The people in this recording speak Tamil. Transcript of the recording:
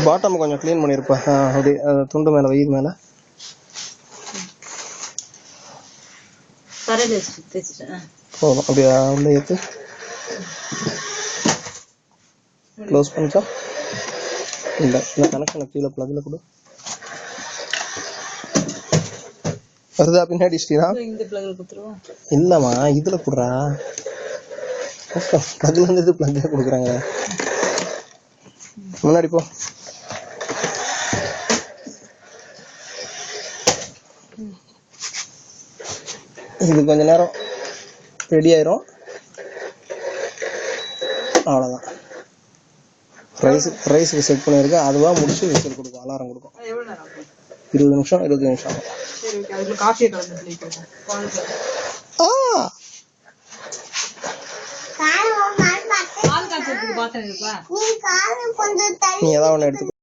பாட்டம் கொஞ்சம் க்ளீன் பண்ணிருப்பா. அப்படியே துண்டு மேல வெயில் மேல போதும். அப்படியே உள்ள ஏத்து க்ளோஸ் பண்ணிட்டா. இல்ல இந்த கனெக்ஷனை கீழே பிளக்ல கொடு. வருதா பின்னாடி ஸ்ரீனா? இல்லம்மா இதுல குடுறா. பிளக்ல இருந்து இது பிளக்ல கொடுக்குறாங்க. முன்னாடி போ. இது கொஞ்ச நேரம் ரெடி ஆயிரும். அவ்வளோதான். ரைஸுக்கு செட் பண்ணியிருக்கேன். அதுவா முடிச்சு விசில் கொடுக்கும், அலாரம் கொடுக்கும். 20 நிமிஷம் 25 நிமிஷம். நீ ஏதாவது ஒன்று எடுத்து